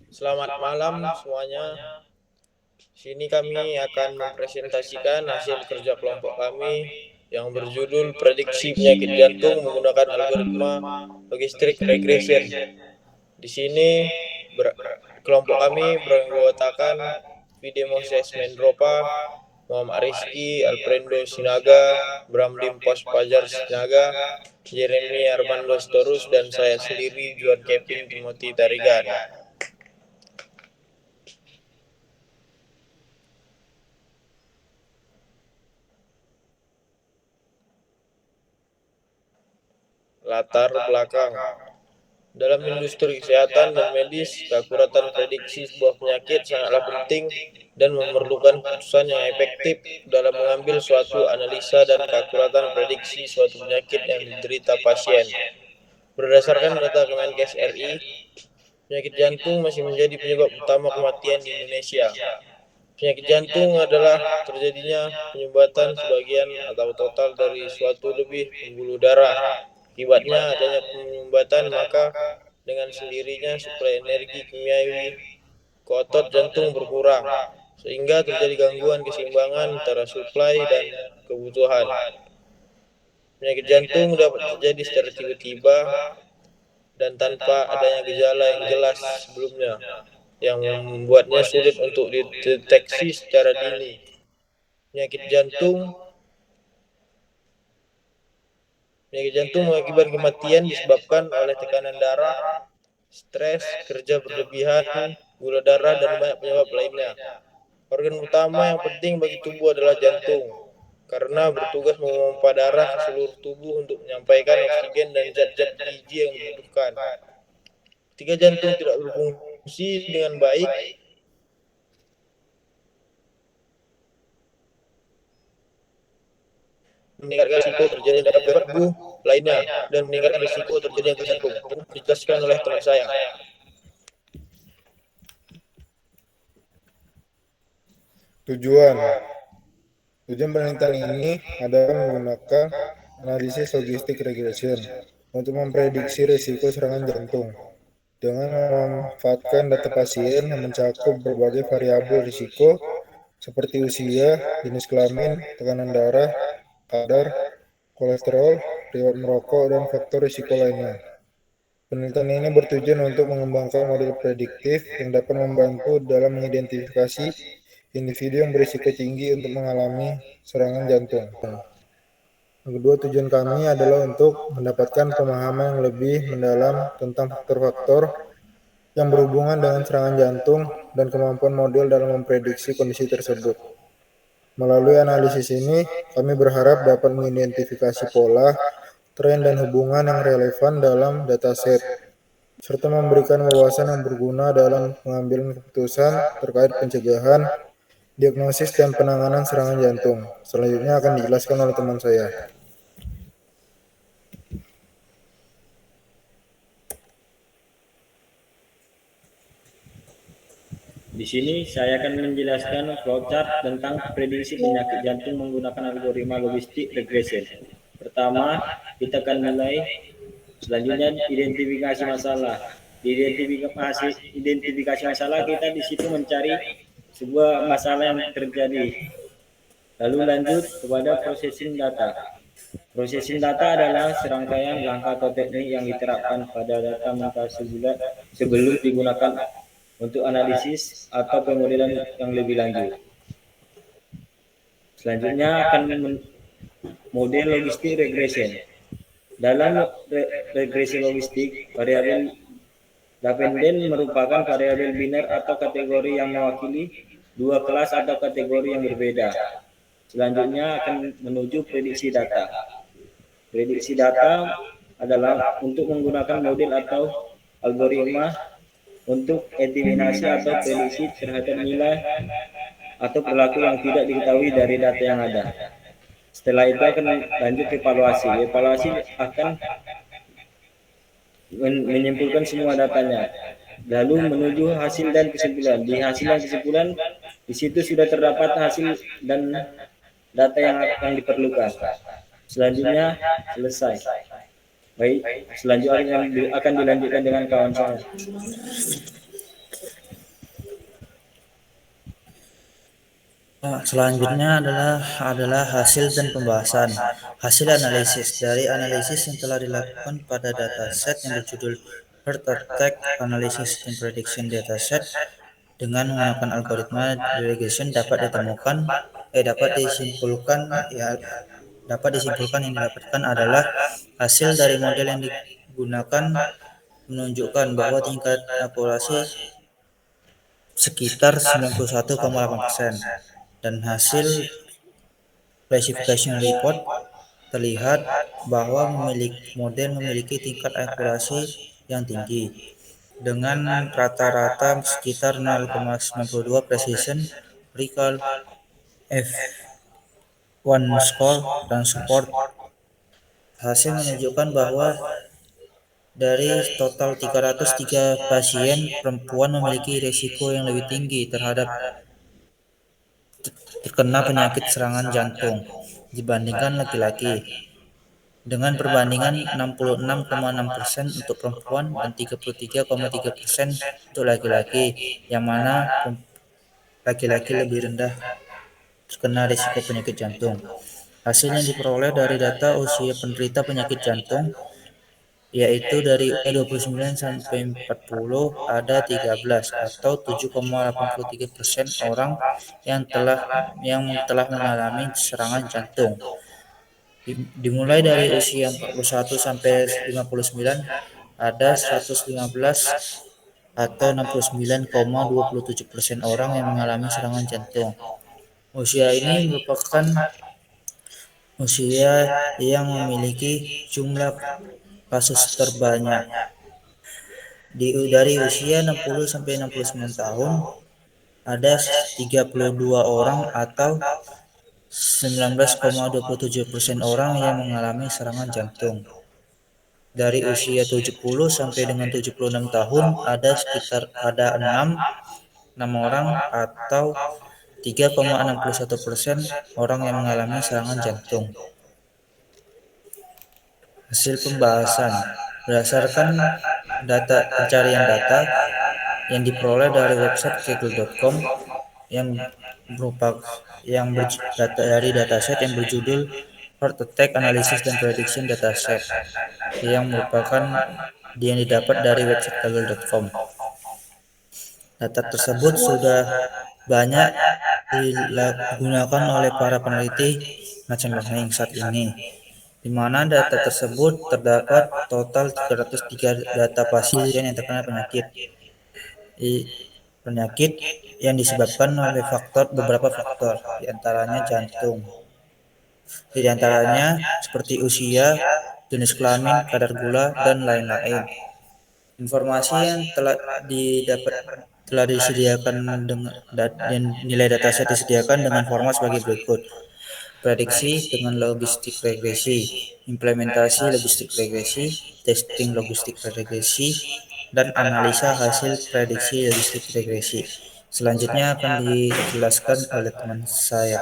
Selamat malam semuanya. Sini kami akan mempresentasikan hasil kerja kelompok kami yang berjudul Prediksi Penyakit Jantung menggunakan algoritma logistik regression. Di sini kelompok kami beranggotakan Vide Moses Mendropa, Muhammad Rizky, Alfredo Sinaga, Bramlim Pos Pajar Sinaga, Jeremy Armando Storus, dan saya sendiri Juan Kevin Timothy Tarigan. Latar belakang. Dalam industri kesehatan dan medis, keakuratan prediksi sebuah penyakit sangatlah penting dan memerlukan keputusan yang efektif dalam mengambil suatu analisa dan keakuratan prediksi suatu penyakit yang diderita pasien. Berdasarkan data Kemenkes RI, penyakit jantung masih menjadi penyebab utama kematian di Indonesia. Penyakit jantung adalah terjadinya penyumbatan sebagian atau total dari suatu lebih pembuluh darah. Akibatnya adanya penyumbatan, maka dengan sendirinya suplai energi kimiawi ke otot jantung berkurang, sehingga terjadi gangguan keseimbangan antara suplai dan kebutuhan. Penyakit jantung dapat terjadi secara tiba-tiba dan tanpa adanya gejala yang jelas sebelumnya, yang membuatnya sulit untuk dideteksi secara dini. Penyakit jantung mengakibatkan kematian disebabkan oleh tekanan darah, stres, kerja berlebihan, gula darah, dan banyak penyebab lainnya. Organ utama yang penting bagi tubuh adalah jantung, karena bertugas memompa darah ke seluruh tubuh untuk menyampaikan oksigen dan zat-zat gizi yang dibutuhkan. Ketika jantung tidak berfungsi dengan baik, meningkatkan risiko terjadinya gangguan tubuh lainnya dan meningkatkan risiko terjadinya gangguan jantung. Dijelaskan oleh teman saya. Tujuan penelitian ini adalah menggunakan analisis logistik regression untuk memprediksi risiko serangan jantung dengan memanfaatkan data pasien yang mencakup berbagai variabel risiko seperti usia, jenis kelamin, tekanan darah, kadar kolesterol, riwayat merokok, dan faktor risiko lainnya. Penelitian ini bertujuan untuk mengembangkan model prediktif yang dapat membantu dalam mengidentifikasi individu yang berisiko tinggi untuk mengalami serangan jantung. Yang kedua, tujuan kami adalah untuk mendapatkan pemahaman yang lebih mendalam tentang faktor-faktor yang berhubungan dengan serangan jantung dan kemampuan model dalam memprediksi kondisi tersebut. Melalui analisis ini, kami berharap dapat mengidentifikasi pola, tren, dan hubungan yang relevan dalam dataset, serta memberikan wawasan yang berguna dalam pengambilan keputusan terkait pencegahan, diagnosis, dan penanganan serangan jantung. Selanjutnya akan dijelaskan oleh teman saya. Di sini saya akan menjelaskan flowchart tentang prediksi penyakit jantung menggunakan algoritma logistik regression. Pertama, kita akan mulai. Selanjutnya, identifikasi masalah. Di identifikasi masalah, kita di situ mencari sebuah masalah yang terjadi. Lalu lanjut kepada processing data. Processing data adalah serangkaian langkah atau teknik yang diterapkan pada data mentah sebelum digunakan untuk analisis atau pemodelan yang lebih lanjut. Selanjutnya akan model logistik regression. Dalam regresi logistik, variabel dependen merupakan variabel biner atau kategori yang mewakili dua kelas atau kategori yang berbeda. Selanjutnya akan menuju prediksi data. Prediksi data adalah untuk menggunakan model atau algoritma untuk eliminasi atau prediksi terhadap nilai atau perilaku yang tidak diketahui dari data yang ada. Setelah itu akan lanjut ke evaluasi. Evaluasi akan menyimpulkan semua datanya, lalu menuju hasil dan kesimpulan. Di hasil dan kesimpulan, di situ sudah terdapat hasil dan data yang diperlukan. Selanjutnya selesai. Baik, selanjutnya akan dilanjutkan dengan kawan saya. Selanjutnya adalah hasil dan pembahasan. Hasil analisis dari analisis yang telah dilakukan pada dataset yang berjudul Heart Attack Analysis and Prediction Dataset dengan menggunakan algoritma regression dapat disimpulkan yang didapatkan adalah hasil dari model yang digunakan menunjukkan bahwa tingkat akurasi sekitar 91,8%. Dan hasil classification report terlihat bahwa model memiliki tingkat akurasi yang tinggi dengan rata-rata sekitar 0,92 precision recall F1 score dan support. Hasil menunjukkan bahwa dari total 303 pasien, perempuan memiliki risiko yang lebih tinggi terhadap terkena penyakit serangan jantung dibandingkan laki-laki, dengan perbandingan 66,6% untuk perempuan dan 33,3% untuk laki-laki, yang mana laki-laki lebih rendah terkena risiko penyakit jantung. Hasil yang diperoleh dari data usia penderita penyakit jantung yaitu dari 29 sampai 40 ada 13 atau 7,83% orang yang telah mengalami serangan jantung. Dimulai dari usia 41 sampai 59 ada 115 atau 69,27% orang yang mengalami serangan jantung. Usia ini merupakan usia yang memiliki jumlah kasus terbanyak. Dari usia 60 sampai 69 tahun ada 32 orang atau 19,27% orang yang mengalami serangan jantung. Dari usia 70 sampai dengan 76 tahun ada 6 orang atau 3,61% orang yang mengalami serangan jantung. Hasil pembahasan berdasarkan pencarian data yang diperoleh dari website kaggle.com dari dataset yang berjudul Heart Attack Analysis and Prediction Dataset yang didapat dari website kaggle.com. Data tersebut sudah banyak digunakan oleh para peneliti machine learning saat ini, di mana data tersebut terdapat total 303 data pasien yang terkena penyakit yang disebabkan oleh beberapa faktor, diantaranya jantung. Diantaranya seperti usia, jenis kelamin, kadar gula, dan lain-lain. Informasi yang telah disediakan dan nilai dataset disediakan dengan format sebagai berikut: prediksi dengan logistik regresi, implementasi logistik regresi, testing logistik regresi, dan analisa hasil prediksi logistik regresi. Selanjutnya akan dijelaskan oleh teman saya.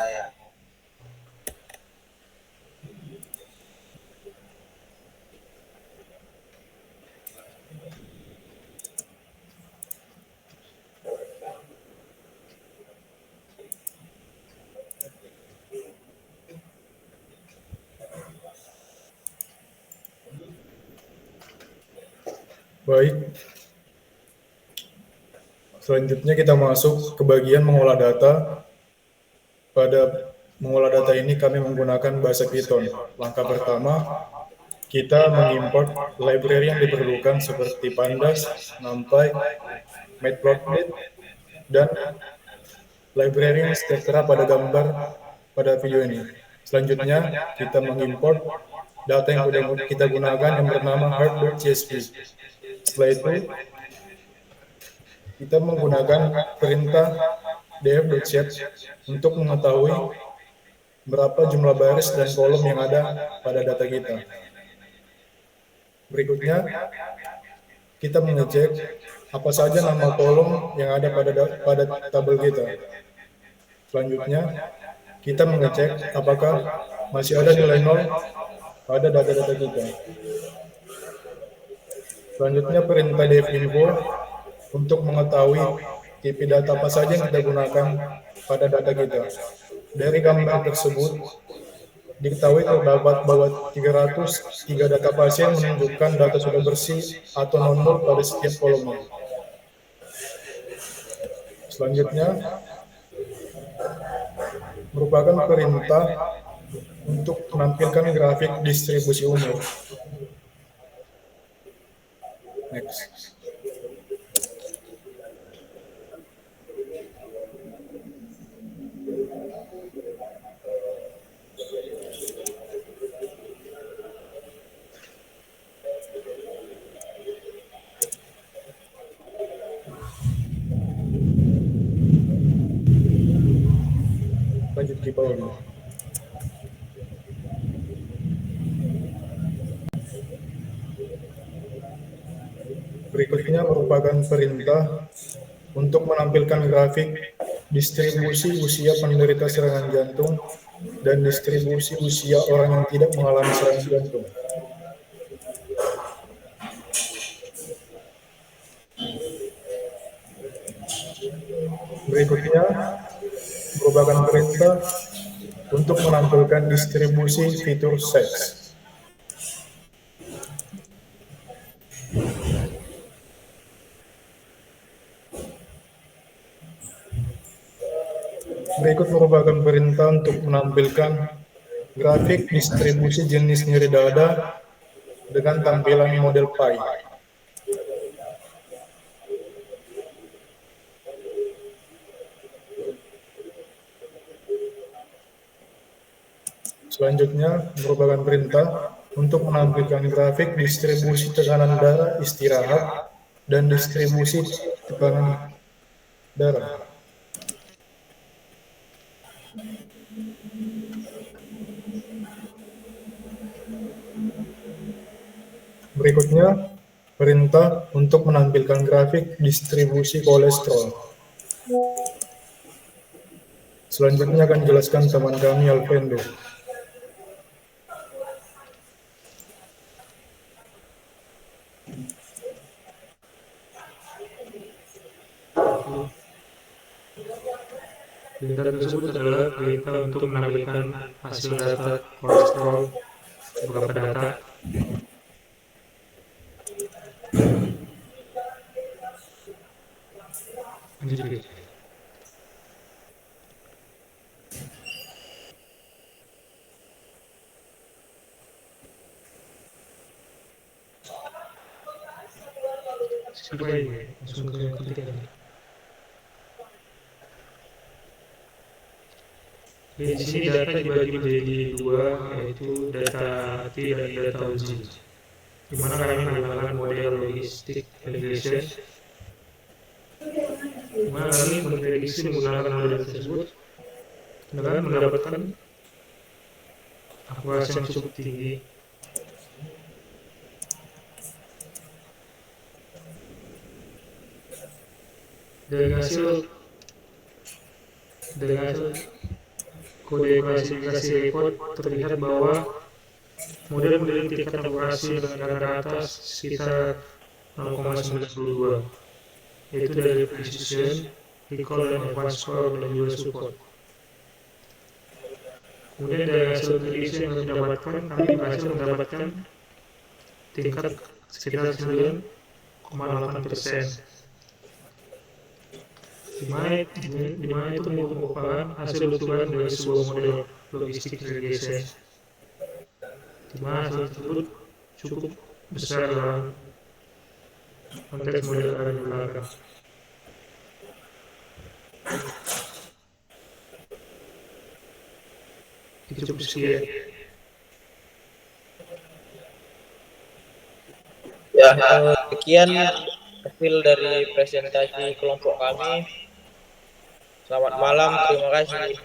Baik. Selanjutnya kita masuk ke bagian mengolah data. Pada mengolah data ini kami menggunakan bahasa Python. Langkah pertama, kita mengimport library yang diperlukan seperti pandas, numpy, matplotlib, dan library yang tertera pada gambar pada video ini. Selanjutnya, kita mengimport data yang kita gunakan yang bernama heart.csv. Setelah itu, kita menggunakan perintah df.set untuk mengetahui berapa jumlah baris dan kolom yang ada pada data kita. Berikutnya, kita mengecek apa saja nama kolom yang ada pada tabel kita. Selanjutnya, kita mengecek apakah masih ada nilai 0 pada data-data kita. Selanjutnya, perintah definfo untuk mengetahui tipe data apa saja yang kita gunakan pada data kita. Dari gambar tersebut, diketahui terdapat bahwa 303 data pasien menunjukkan data sudah bersih atau non-nol pada setiap kolomnya. Selanjutnya, merupakan perintah untuk menampilkan grafik distribusi umur. Next. Lanjut di bawah. Berikutnya merupakan perintah untuk menampilkan grafik distribusi usia penderita serangan jantung dan distribusi usia orang yang tidak mengalami serangan jantung. Berikutnya merupakan perintah untuk menampilkan distribusi fitur seks. Berikut merupakan perintah untuk menampilkan grafik distribusi jenis nyeri dada dengan tampilan model pie. Selanjutnya merupakan perintah untuk menampilkan grafik distribusi tekanan darah istirahat dan distribusi tekanan darah. Berikutnya, perintah untuk menampilkan grafik distribusi kolesterol. Selanjutnya akan dijelaskan teman kami Alvendo. Perintah tersebut adalah perintah untuk menampilkan hasil data kolesterol beberapa data lanjut. Siapa ini? Langsung ke yang ketiga. Di sini data dibagi menjadi dua, yaitu data T dan data uji. Di mana kami menggunakan model logistik regression, di mana kami memprediksi menggunakan model tersebut dengan mendapatkan akurasi yang cukup tinggi. Dengan hasil kode klasifikasi report terlihat bahwa model memiliki tingkat akurasi dengan atas sekitar 0,92, yaitu dari precision, recall, dan advanced score dan juga support. Kemudian dari hasil prediksi yang kami dapatkan, kami berhasil mendapatkan tingkat sekitar 9,8%. Di mana itu merupakan hasil utuhan dari sebuah model logistik regression, di mana hasil tersebut cukup besar dalam konteks model yang digunakan. Cukup sekian. Ya, sekian hasil dari presentasi kelompok kami. Selamat malam, terima kasih.